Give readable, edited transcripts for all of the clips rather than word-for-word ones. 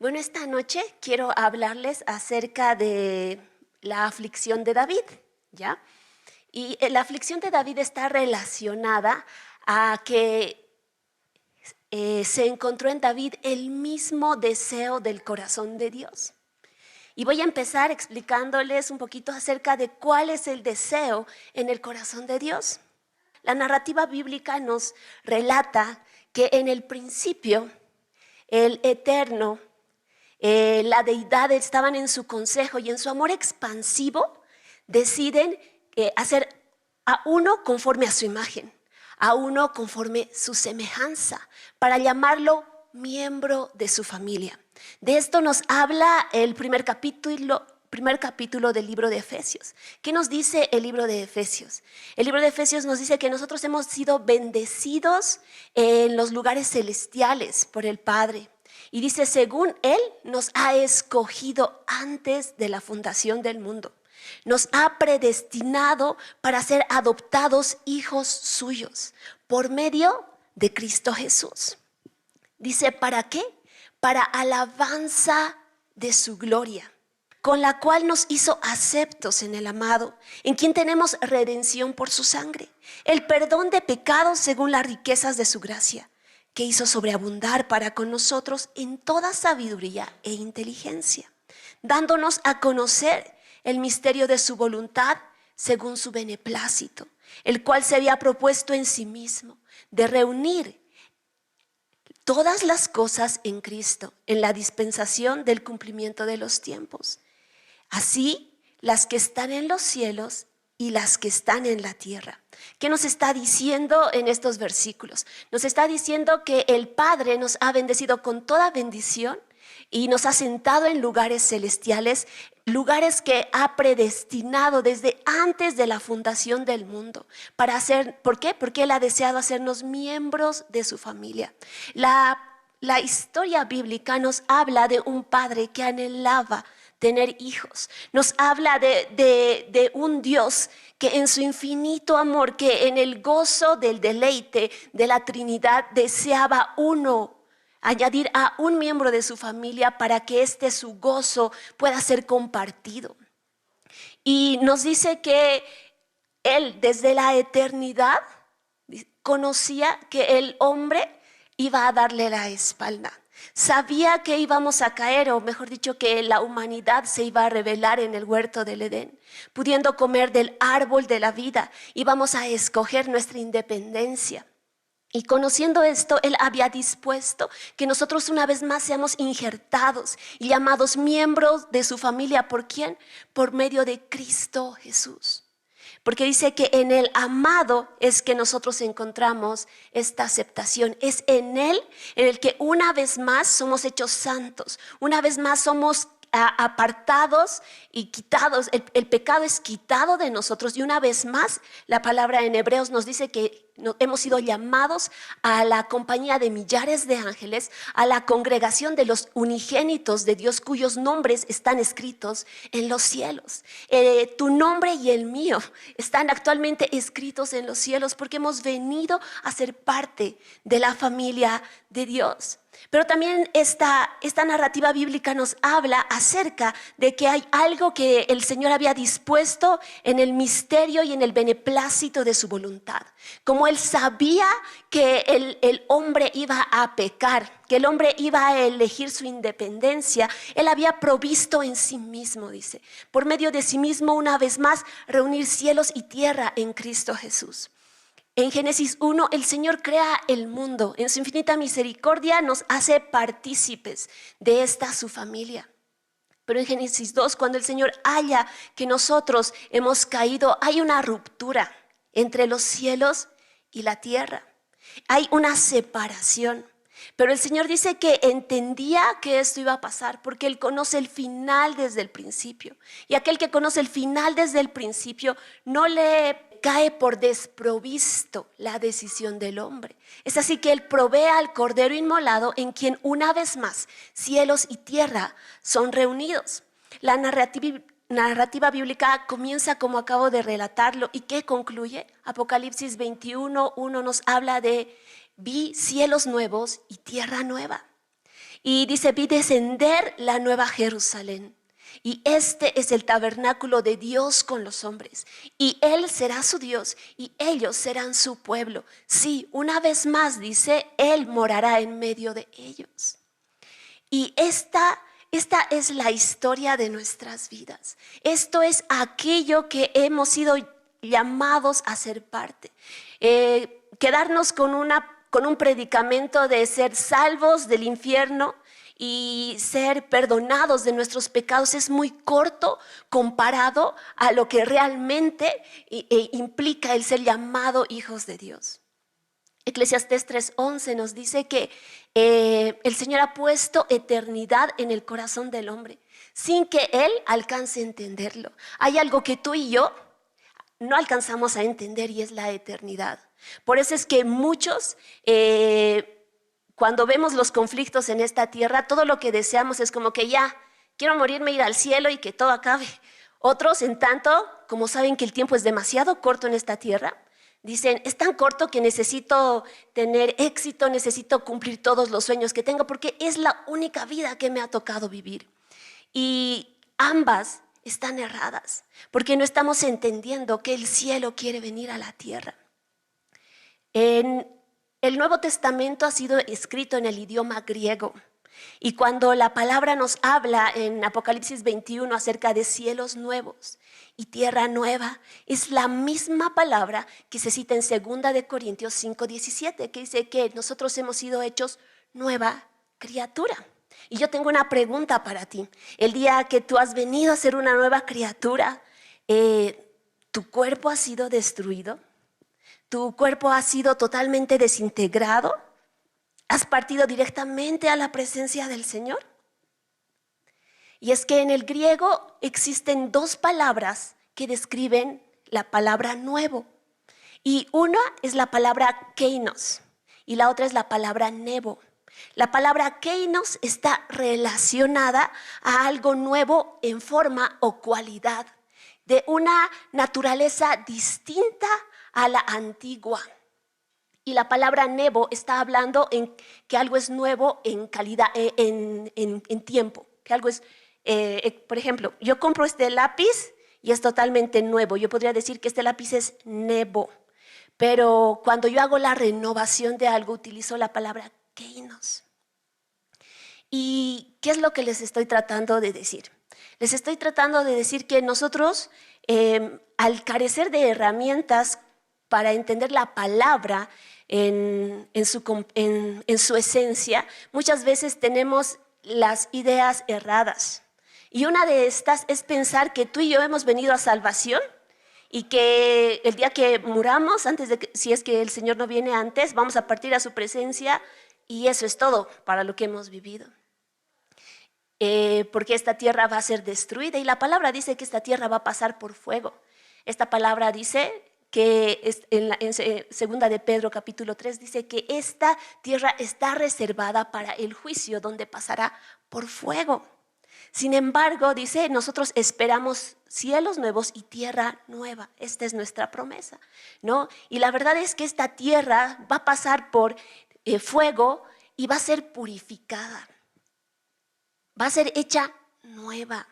Bueno, esta noche quiero hablarles acerca de la aflicción de David, ¿ya? Y la aflicción de David está relacionada a que se encontró en David el mismo deseo del corazón de Dios. Y voy a empezar explicándoles un poquito acerca de cuál es el deseo en el corazón de Dios. La narrativa bíblica nos relata que en el principio el Eterno, la deidad estaban en su consejo y en su amor expansivo deciden hacer a uno conforme a su imagen, a uno conforme su semejanza, para llamarlo miembro de su familia. De esto nos habla el primer capítulo del libro de Efesios. ¿Qué nos dice el libro de Efesios? El libro de Efesios nos dice que nosotros hemos sido bendecidos en los lugares celestiales por el Padre. Y dice, según Él nos ha escogido antes de la fundación del mundo. Nos ha predestinado para ser adoptados hijos suyos por medio de Cristo Jesús. Dice, ¿para qué? Para alabanza de su gloria, con la cual nos hizo aceptos en el amado, en quien tenemos redención por su sangre, el perdón de pecados según las riquezas de su gracia, que hizo sobreabundar para con nosotros en toda sabiduría e inteligencia, dándonos a conocer el misterio de su voluntad según su beneplácito, el cual se había propuesto en sí mismo, de reunir todas las cosas en Cristo, en la dispensación del cumplimiento de los tiempos. Así, las que están en los cielos y las que están en la tierra. ¿Qué nos está diciendo en estos versículos? Nos está diciendo que el Padre nos ha bendecido con toda bendición y nos ha sentado en lugares celestiales, lugares que ha predestinado desde antes de la fundación del mundo. Para hacer, ¿por qué? Porque Él ha deseado hacernos miembros de su familia. La historia bíblica nos habla de un padre que anhelaba tener hijos. Nos habla de un Dios que en su infinito amor, que en el gozo del deleite de la Trinidad deseaba añadir a un miembro de su familia para que su gozo pueda ser compartido. Y nos dice que Él desde la eternidad conocía que el hombre iba a darle la espalda. Sabía que íbamos a caer, o mejor dicho, que la humanidad se iba a rebelar en el huerto del Edén, pudiendo comer del árbol de la vida. Íbamos a escoger nuestra independencia. Y conociendo esto, Él había dispuesto que nosotros una vez más seamos injertados y llamados miembros de su familia. ¿Por quién? Por medio de Cristo Jesús. Porque dice que en el amado es que nosotros encontramos esta aceptación. Es en Él en el que una vez más somos hechos santos. Una vez más somos apartados y quitados. El pecado es quitado de nosotros. Y una vez más la palabra en Hebreos nos dice que hemos sido llamados a la compañía de millares de ángeles, a la congregación de los unigénitos de Dios cuyos nombres están escritos en los cielos. Tu nombre y el mío están actualmente escritos en los cielos porque hemos venido a ser parte de la familia de Dios. Pero también esta narrativa bíblica nos habla acerca de que hay algo que el Señor había dispuesto en el misterio y en el beneplácito de su voluntad. Como Él sabía que el hombre iba a pecar, que el hombre iba a elegir su independencia, Él había provisto en sí mismo, dice, por medio de sí mismo una vez más reunir cielos y tierra en Cristo Jesús. En Génesis 1, el Señor crea el mundo. En su infinita misericordia nos hace partícipes de esta su familia. Pero en Génesis 2, cuando el Señor halla que nosotros hemos caído, hay una ruptura entre los cielos y la tierra. Hay una separación. Pero el Señor dice que entendía que esto iba a pasar porque Él conoce el final desde el principio. Y aquel que conoce el final desde el principio no le cae por desprovisto la decisión del hombre. Es así que Él provee al Cordero inmolado en quien una vez más cielos y tierra son reunidos. La narrativa bíblica comienza como acabo de relatarlo. ¿Y qué concluye? Apocalipsis 21:1 nos habla de vi cielos nuevos y tierra nueva. Y dice, vi descender la nueva Jerusalén. Y este es el tabernáculo de Dios con los hombres. Y Él será su Dios y ellos serán su pueblo. Sí, una vez más dice, Él morará en medio de ellos. Y esta es la historia de nuestras vidas. Esto es aquello que hemos sido llamados a ser parte. Quedarnos con un predicamento de ser salvos del infierno y ser perdonados de nuestros pecados es muy corto comparado a lo que realmente implica el ser llamado hijos de Dios. Eclesiastés 3:11 nos dice que el Señor ha puesto eternidad en el corazón del hombre sin que Él alcance a entenderlo. Hay algo que tú y yo no alcanzamos a entender y es la eternidad. Por eso es que muchos, cuando vemos los conflictos en esta tierra, todo lo que deseamos es como que ya, quiero morirme, ir al cielo y que todo acabe. Otros, en tanto, como saben que el tiempo es demasiado corto en esta tierra, dicen, es tan corto que necesito tener éxito, necesito cumplir todos los sueños que tengo porque es la única vida que me ha tocado vivir. Y ambas están erradas porque no estamos entendiendo que el cielo quiere venir a la tierra. El Nuevo Testamento ha sido escrito en el idioma griego y cuando la palabra nos habla en Apocalipsis 21 acerca de cielos nuevos y tierra nueva, es la misma palabra que se cita en 2 de Corintios 5:17, que dice que nosotros hemos sido hechos nueva criatura. Y yo tengo una pregunta para ti. El día que tú has venido a ser una nueva criatura, ¿tu cuerpo ha sido destruido? ¿Tu cuerpo ha sido totalmente desintegrado? ¿Has partido directamente a la presencia del Señor? Y es que en el griego existen dos palabras que describen la palabra nuevo. Y una es la palabra kainos y la otra es la palabra nebo. La palabra kainos está relacionada a algo nuevo en forma o cualidad, de una naturaleza distinta a la antigua. Y la palabra nebo está hablando en que algo es nuevo en calidad, en tiempo, que algo es, por ejemplo, yo compro este lápiz y es totalmente nuevo. Yo podría decir que este lápiz es nebo, pero cuando yo hago la renovación de algo utilizo la palabra kainos. ¿Y qué es lo que les estoy tratando de decir? Les estoy tratando de decir que nosotros, al carecer de herramientas para entender la palabra en su esencia, muchas veces tenemos las ideas erradas. Y una de estas es pensar que tú y yo hemos venido a salvación y que el día que muramos, si es que el Señor no viene antes, vamos a partir a su presencia y eso es todo para lo que hemos vivido. Porque esta tierra va a ser destruida y la palabra dice que esta tierra va a pasar por fuego. Esta palabra dice que en 2 de Pedro capítulo 3 dice que esta tierra está reservada para el juicio donde pasará por fuego. Sin embargo, dice, nosotros esperamos cielos nuevos y tierra nueva. Esta es nuestra promesa, ¿no? Y la verdad es que esta tierra va a pasar por fuego y va a ser purificada. Va a ser hecha nueva.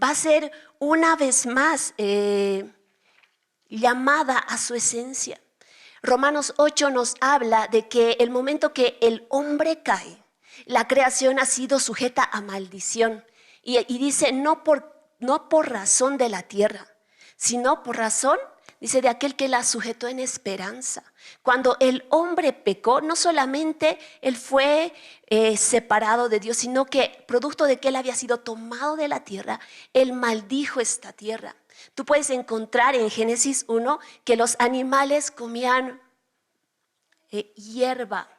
Va a ser una vez más llamada a su esencia. Romanos 8 nos habla de que el momento que el hombre cae, la creación ha sido sujeta a maldición. Y dice, no por razón de la tierra, sino por razón, dice, de aquel que la sujetó en esperanza. Cuando el hombre pecó, no solamente él fue separado de Dios, sino que producto de que él había sido tomado de la tierra, él maldijo esta tierra. Tú puedes encontrar en Génesis 1 que los animales comían hierba,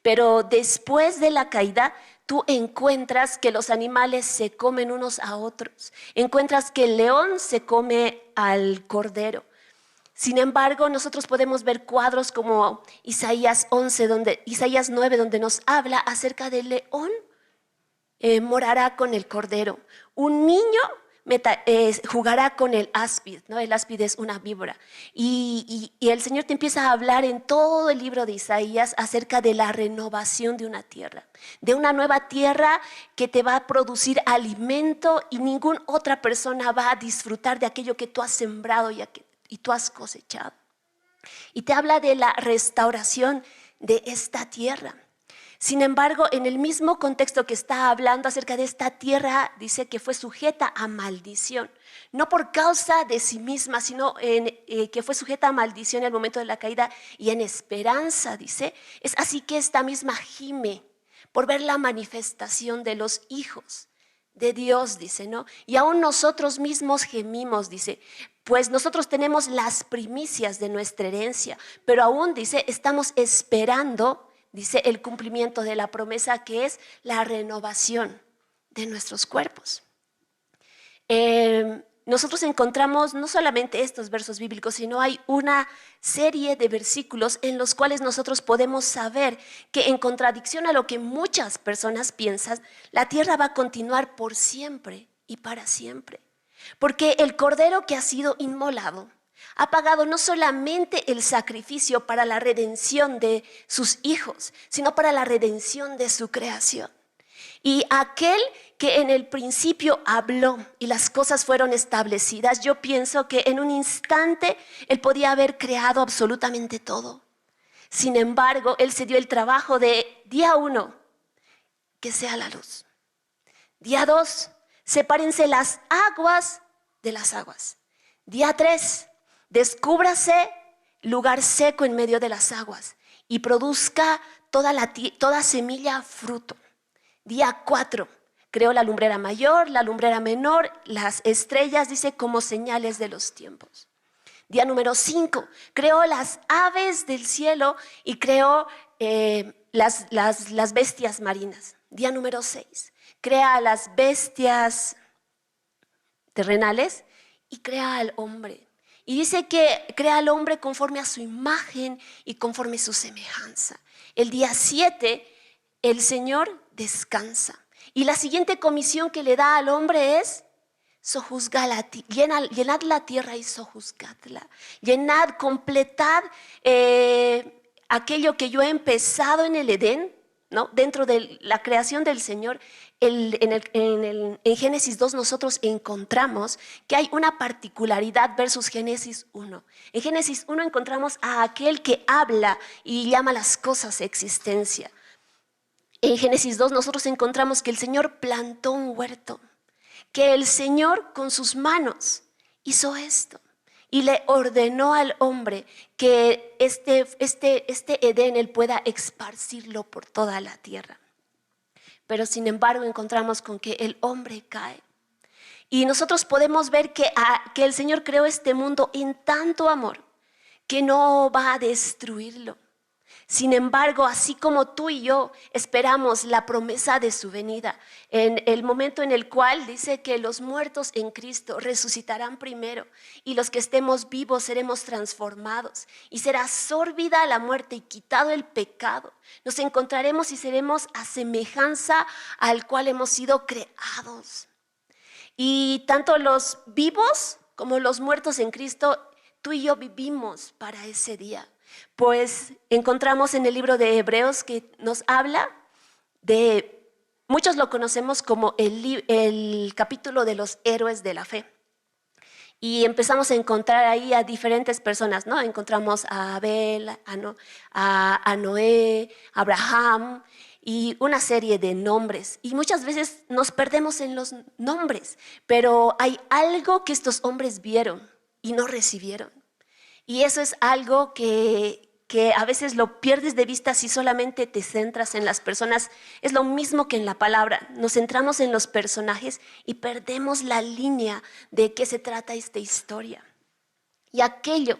pero después de la caída tú encuentras que los animales se comen unos a otros. Encuentras que el león se come al cordero. Sin embargo, nosotros podemos ver cuadros como Isaías 9, donde nos habla acerca del león morará con el cordero. Un niño jugará con el áspid, ¿no? El áspid es una víbora. Y el Señor te empieza a hablar en todo el libro de Isaías acerca de la renovación de una tierra, de una nueva tierra que te va a producir alimento y ninguna otra persona va a disfrutar de aquello que tú has sembrado y tú has cosechado. Y te habla de la restauración de esta tierra. Sin embargo, en el mismo contexto que está hablando acerca de esta tierra, dice que fue sujeta a maldición. No por causa de sí misma, sino que fue sujeta a maldición en el momento de la caída y en esperanza, dice. Es así que esta misma gime por ver la manifestación de los hijos de Dios, dice, ¿no? Y aún nosotros mismos gemimos, dice, pues nosotros tenemos las primicias de nuestra herencia, pero aún, dice, estamos esperando, dice, el cumplimiento de la promesa que es la renovación de nuestros cuerpos. Nosotros encontramos no solamente estos versos bíblicos, sino hay una serie de versículos en los cuales nosotros podemos saber que en contradicción a lo que muchas personas piensan, la tierra va a continuar por siempre y para siempre. Porque el cordero que ha sido inmolado ha pagado no solamente el sacrificio para la redención de sus hijos, sino para la redención de su creación. Y aquel que en el principio habló y las cosas fueron establecidas, yo pienso que en un instante él podía haber creado absolutamente todo. Sin embargo, él se dio el trabajo de día 1, que sea la luz. Día 2, sepárense las aguas de las aguas. Día 3, descúbrase lugar seco en medio de las aguas y produzca toda semilla fruto. Día 4, creó la lumbrera mayor, la lumbrera menor, las estrellas, dice, como señales de los tiempos. Día número 5, creó las aves del cielo y creó las bestias marinas. Día número 6, crea las bestias terrenales y crea al hombre. Y dice que crea al hombre conforme a su imagen y conforme a su semejanza. El día 7, el Señor descansa. Y la siguiente comisión que le da al hombre es: llenad la tierra y sojuzgadla. Llenad, completad aquello que yo he empezado en el Edén, ¿no? Dentro de la creación del Señor. En Génesis 2 nosotros encontramos que hay una particularidad versus Génesis 1. En Génesis 1 encontramos a aquel que habla y llama las cosas existencia. En Génesis 2 nosotros encontramos que el Señor plantó un huerto, que el Señor con sus manos hizo esto y le ordenó al hombre que este Edén él pueda esparcirlo por toda la tierra. Pero sin embargo encontramos con que el hombre cae. Y nosotros podemos ver que el Señor creó este mundo en tanto amor que no va a destruirlo. Sin embargo, así como tú y yo esperamos la promesa de su venida, en el momento en el cual dice que los muertos en Cristo resucitarán primero y los que estemos vivos seremos transformados y será absorbida la muerte y quitado el pecado, nos encontraremos y seremos a semejanza al cual hemos sido creados. Y tanto los vivos como los muertos en Cristo, tú y yo vivimos para ese día. Pues encontramos en el libro de Hebreos que nos habla de, muchos lo conocemos como el capítulo de los héroes de la fe. Y empezamos a encontrar ahí a diferentes personas, ¿no? Encontramos a Abel, a Noé, a Abraham y una serie de nombres. Y muchas veces nos perdemos en los nombres, pero hay algo que estos hombres vieron y no recibieron. Y eso es algo que a veces lo pierdes de vista si solamente te centras en las personas. Es lo mismo que en la palabra. Nos centramos en los personajes y perdemos la línea de qué se trata esta historia. Y aquello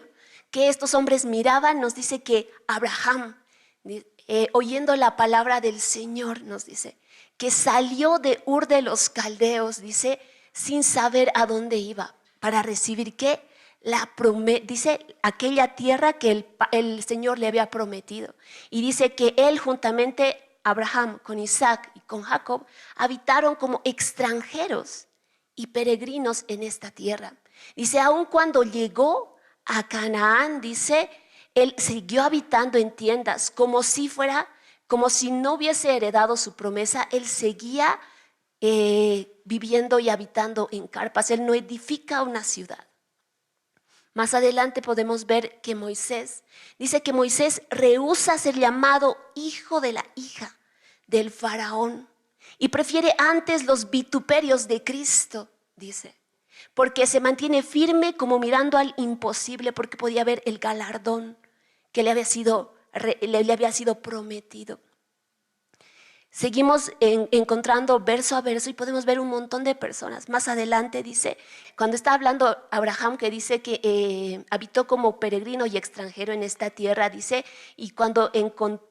que estos hombres miraban nos dice que Abraham, oyendo la palabra del Señor, nos dice que salió de Ur de los Caldeos, dice, sin saber a dónde iba, para recibir ¿qué? Dice aquella tierra que el Señor le había prometido. Y dice que él juntamente, Abraham, con Isaac y con Jacob, habitaron como extranjeros y peregrinos en esta tierra. Dice, aun cuando llegó a Canaán, dice, él siguió habitando en tiendas, como si no hubiese heredado su promesa. Él seguía viviendo y habitando en carpas. Él no edifica una ciudad. Más adelante podemos ver que Moisés, dice que Moisés rehúsa ser llamado hijo de la hija del faraón y prefiere antes los vituperios de Cristo, dice, porque se mantiene firme como mirando al imposible, porque podía ver el galardón que le había sido prometido. Seguimos encontrando verso a verso y podemos ver un montón de personas. Más adelante dice, cuando está hablando Abraham, que dice que habitó como peregrino y extranjero en esta tierra, dice, y cuando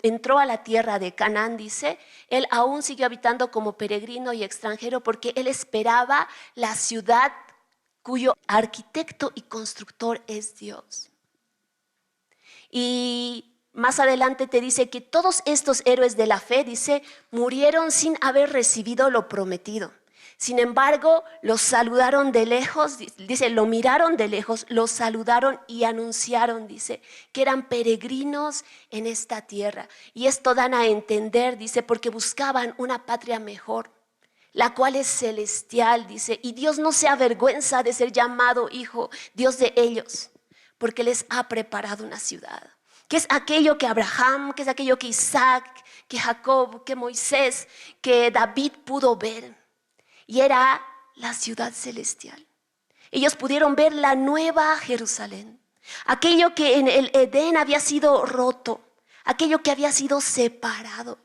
entró a la tierra de Canaán, dice, él aún siguió habitando como peregrino y extranjero porque él esperaba la ciudad cuyo arquitecto y constructor es Dios. Y más adelante te dice que todos estos héroes de la fe, dice, murieron sin haber recibido lo prometido. Sin embargo, los saludaron de lejos, dice, lo miraron de lejos, los saludaron y anunciaron, dice, que eran peregrinos en esta tierra. Y esto dan a entender, dice, porque buscaban una patria mejor, la cual es celestial, dice, y Dios no se avergüenza de ser llamado hijo, Dios de ellos, porque les ha preparado una ciudad. Que es aquello que Abraham, que es aquello que Isaac, que Jacob, que Moisés, que David pudo ver. Y era la ciudad celestial. Ellos pudieron ver la nueva Jerusalén. Aquello que en el Edén había sido roto. Aquello que había sido separado.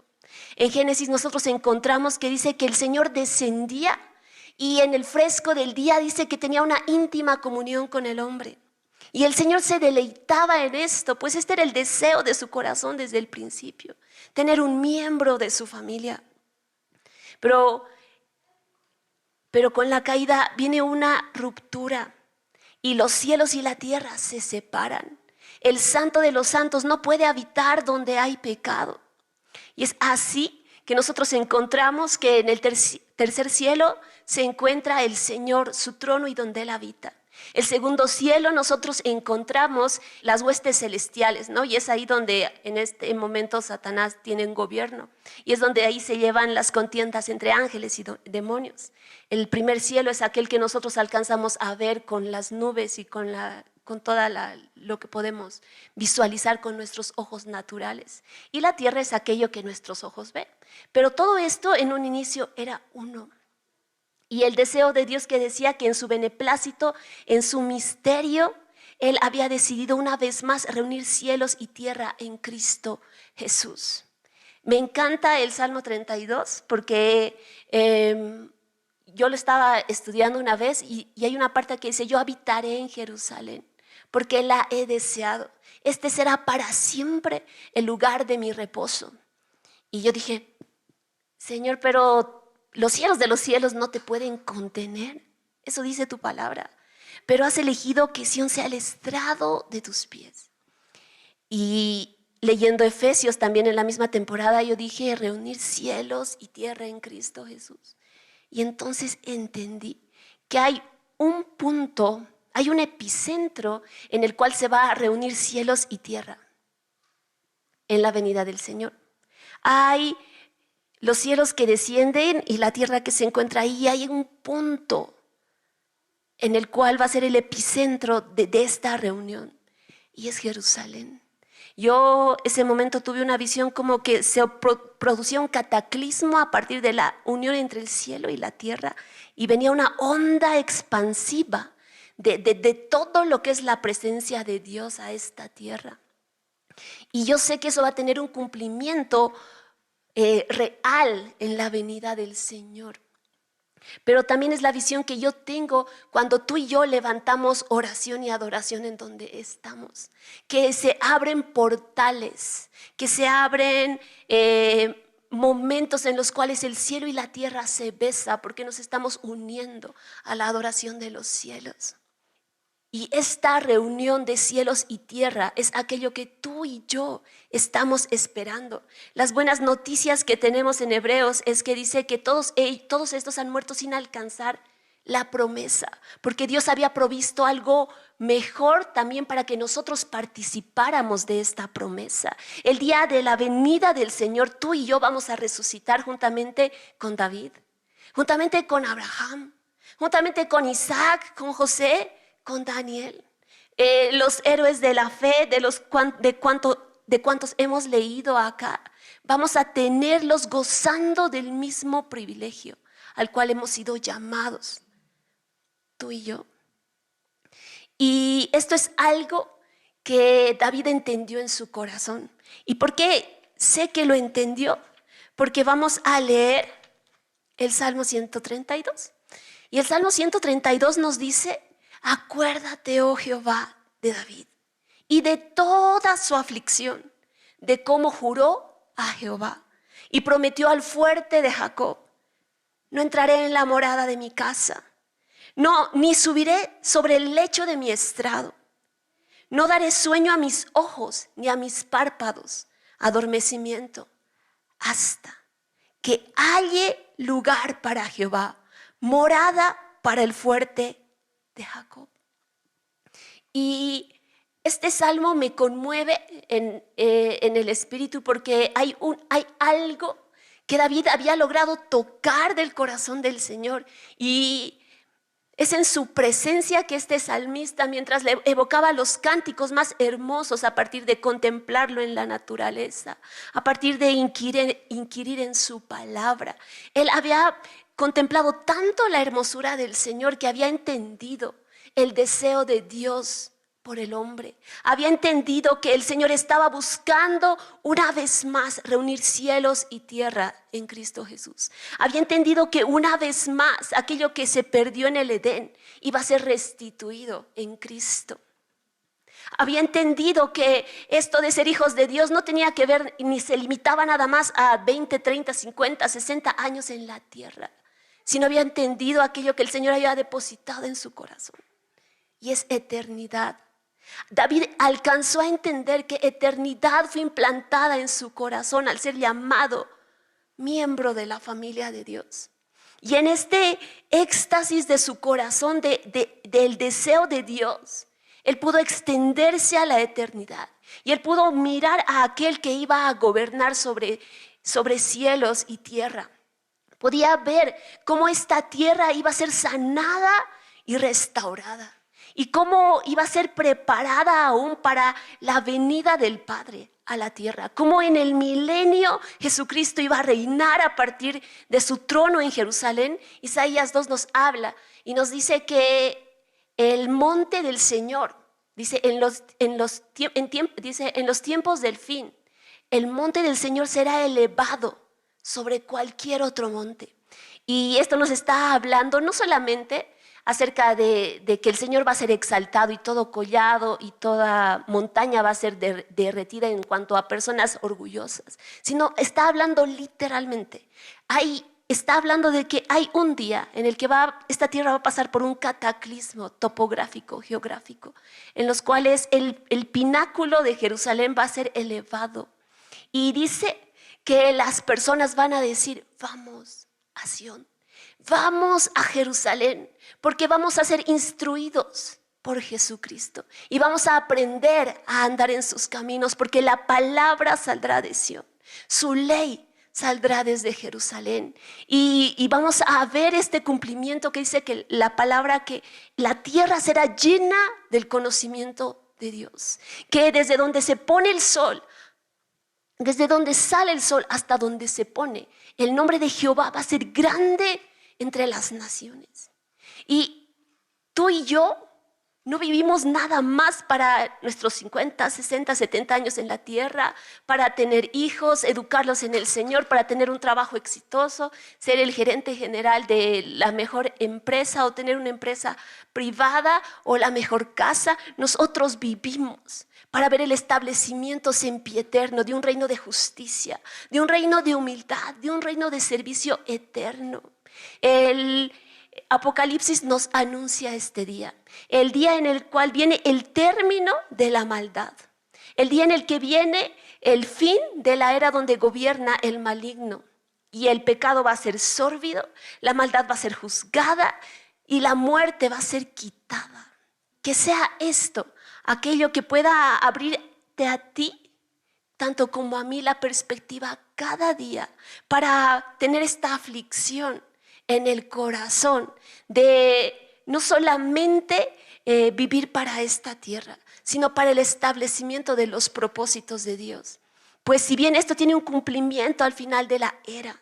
En Génesis nosotros encontramos que dice que el Señor descendía y en el fresco del día dice que tenía una íntima comunión con el hombre. Y el Señor se deleitaba en esto, pues este era el deseo de su corazón desde el principio, tener un miembro de su familia. Pero con la caída viene una ruptura y los cielos y la tierra se separan. El Santo de los Santos no puede habitar donde hay pecado. Y es así que nosotros encontramos que en el tercer cielo se encuentra el Señor, su trono y donde Él habita. El segundo cielo nosotros encontramos las huestes celestiales, ¿no? Y es ahí donde en este momento Satanás tiene un gobierno. Y es donde ahí se llevan las contiendas entre ángeles y demonios. El primer cielo es aquel que nosotros alcanzamos a ver con las nubes y con toda lo que podemos visualizar con nuestros ojos naturales. Y la tierra es aquello que nuestros ojos ven. Pero todo esto en un inicio era uno. Y el deseo de Dios que decía que en su beneplácito, en su misterio, Él había decidido una vez más reunir cielos y tierra en Cristo Jesús. Me encanta el Salmo 32 porque yo lo estaba estudiando una vez y hay una parte que dice, yo habitaré en Jerusalén porque la he deseado. Este será para siempre el lugar de mi reposo. Y yo dije, Señor, pero los cielos de los cielos no te pueden contener. Eso dice tu palabra. Pero has elegido que Sión sea el estrado de tus pies. Y leyendo Efesios también en la misma temporada, yo dije reunir cielos y tierra en Cristo Jesús. Y entonces entendí que hay un punto, hay un epicentro en el cual se va a reunir cielos y tierra en la venida del Señor. Hay los cielos que descienden y la tierra que se encuentra ahí. Hay un punto en el cual va a ser el epicentro de esta reunión y es Jerusalén. Yo ese momento tuve una visión como que se producía un cataclismo a partir de la unión entre el cielo y la tierra y venía una onda expansiva de todo lo que es la presencia de Dios a esta tierra. Y yo sé que eso va a tener un cumplimiento real en la venida del Señor. Pero también es la visión que yo tengo cuando tú y yo levantamos oración y adoración en donde estamos. Que se abren portales, que se abren momentos en los cuales el cielo y la tierra se besan porque nos estamos uniendo a la adoración de los cielos. Y esta reunión de cielos y tierra es aquello que tú y yo estamos esperando. Las buenas noticias que tenemos en Hebreos es que dice que todos estos han muerto sin alcanzar la promesa, porque Dios había provisto algo mejor también para que nosotros participáramos de esta promesa. El día de la venida del Señor, tú y yo vamos a resucitar juntamente con David, juntamente con Abraham, juntamente con Isaac, con José, con Daniel. Los héroes de la fe, de cuantos hemos leído acá, vamos a tenerlos gozando del mismo privilegio al cual hemos sido llamados, tú y yo. Y esto es algo que David entendió en su corazón. ¿Y por qué sé que lo entendió? Porque vamos a leer el Salmo 132. Y el Salmo 132 nos dice: acuérdate, oh Jehová, de David y de toda su aflicción, de cómo juró a Jehová y prometió al fuerte de Jacob: no entraré en la morada de mi casa, no, ni subiré sobre el lecho de mi estrado. No daré sueño a mis ojos, ni a mis párpados adormecimiento, hasta que halle lugar para Jehová, morada para el fuerte de Jacob. Y este salmo me conmueve en el espíritu, porque hay algo que David había logrado tocar del corazón del Señor, y es en su presencia que este salmista, mientras le evocaba los cánticos más hermosos a partir de contemplarlo en la naturaleza, a partir de inquirir en su palabra, él había contemplado tanto la hermosura del Señor que había entendido el deseo de Dios por el hombre. Había entendido que el Señor estaba buscando una vez más reunir cielos y tierra en Cristo Jesús. Había entendido que una vez más aquello que se perdió en el Edén iba a ser restituido en Cristo. Había entendido que esto de ser hijos de Dios no tenía que ver ni se limitaba nada más a 20, 30, 50, 60 años en la tierra, sino había entendido aquello que el Señor había depositado en su corazón, y es eternidad. David alcanzó a entender que eternidad fue implantada en su corazón al ser llamado miembro de la familia de Dios. Y en este éxtasis de su corazón, del deseo de Dios, él pudo extenderse a la eternidad. Y él pudo mirar a aquel que iba a gobernar sobre cielos y tierra. Podía ver cómo esta tierra iba a ser sanada y restaurada, y cómo iba a ser preparada aún para la venida del Padre a la tierra. Cómo en el milenio Jesucristo iba a reinar a partir de su trono en Jerusalén. Isaías 2 nos habla y nos dice que el monte del Señor, dice en los tiempos del fin, el monte del Señor será elevado sobre cualquier otro monte. Y esto nos está hablando no solamente acerca de que el Señor va a ser exaltado y todo collado y toda montaña va a ser derretida en cuanto a personas orgullosas, sino está hablando literalmente. Está hablando de que hay un día en el que esta tierra va a pasar por un cataclismo topográfico, geográfico, en los cuales el pináculo de Jerusalén va a ser elevado. Y dice que las personas van a decir: vamos a Sión, vamos a Jerusalén, porque vamos a ser instruidos por Jesucristo y vamos a aprender a andar en sus caminos, porque la palabra saldrá de Sión, su ley saldrá desde Jerusalén, y vamos a ver este cumplimiento que dice que la palabra, que la tierra será llena del conocimiento de Dios, que desde donde se pone el sol, desde donde sale el sol hasta donde se pone, el nombre de Jehová va a ser grande entre las naciones. Y tú y yo no vivimos nada más para nuestros 50, 60, 70 años en la tierra, para tener hijos, educarlos en el Señor, para tener un trabajo exitoso, ser el gerente general de la mejor empresa o tener una empresa privada o la mejor casa. Nosotros vivimos para ver el establecimiento sempiterno de un reino de justicia, de un reino de humildad, de un reino de servicio eterno. El Apocalipsis nos anuncia este día, el día en el cual viene el término de la maldad, el día en el que viene el fin de la era donde gobierna el maligno, y el pecado va a ser sórbido, la maldad va a ser juzgada y la muerte va a ser quitada. Que sea esto, aquello que pueda abrirte a ti, tanto como a mí, la perspectiva cada día para tener esta aflicción en el corazón de no solamente vivir para esta tierra, sino para el establecimiento de los propósitos de Dios. Pues si bien esto tiene un cumplimiento al final de la era,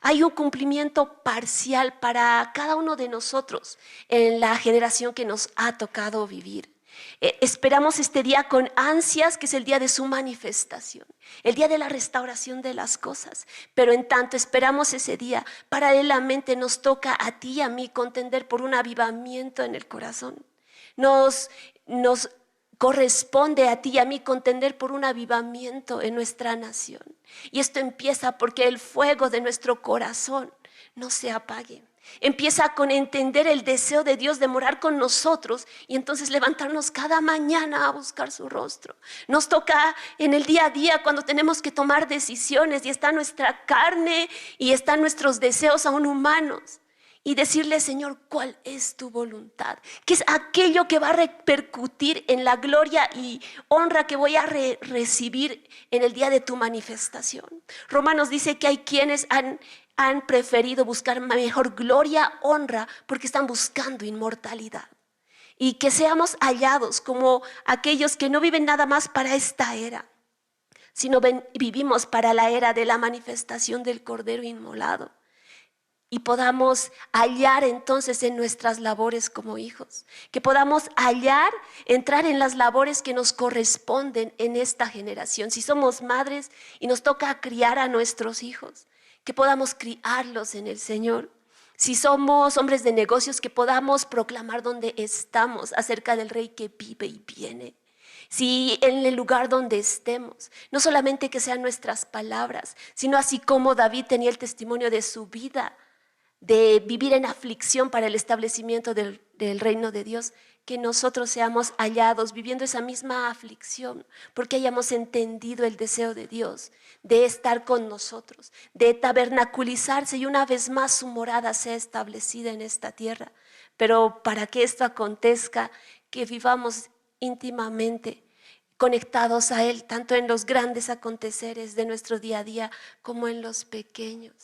hay un cumplimiento parcial para cada uno de nosotros en la generación que nos ha tocado vivir. Esperamos este día con ansias, que es el día de su manifestación, el día de la restauración de las cosas. Pero en tanto esperamos ese día, paralelamente nos toca a ti y a mí contender por un avivamiento en el corazón. Nos corresponde a ti y a mí contender por un avivamiento en nuestra nación. Y esto empieza porque el fuego de nuestro corazón no se apague. Empieza con entender el deseo de Dios de morar con nosotros y entonces levantarnos cada mañana a buscar su rostro. Nos toca en el día a día cuando tenemos que tomar decisiones y está nuestra carne y están nuestros deseos aún humanos. Y decirle, Señor, ¿cuál es tu voluntad? ¿Qué es aquello que va a repercutir en la gloria y honra que voy a recibir en el día de tu manifestación? Romanos dice que hay quienes han preferido buscar mejor gloria, honra, porque están buscando inmortalidad. Y que seamos hallados como aquellos que no viven nada más para esta era, sino vivimos para la era de la manifestación del Cordero inmolado. Y podamos hallar entonces en nuestras labores como hijos, que podamos hallar, entrar en las labores que nos corresponden en esta generación. Si somos madres y nos toca criar a nuestros hijos, que podamos criarlos en el Señor. Si somos hombres de negocios, que podamos proclamar donde estamos acerca del Rey que vive y viene. Si en el lugar donde estemos, no solamente que sean nuestras palabras, sino así como David tenía el testimonio de su vida, de vivir en aflicción para el establecimiento del reino de Dios, que nosotros seamos hallados viviendo esa misma aflicción, porque hayamos entendido el deseo de Dios de estar con nosotros, de tabernaculizarse y una vez más su morada sea establecida en esta tierra. Pero para que esto acontezca, que vivamos íntimamente conectados a Él, tanto en los grandes aconteceres de nuestro día a día como en los pequeños.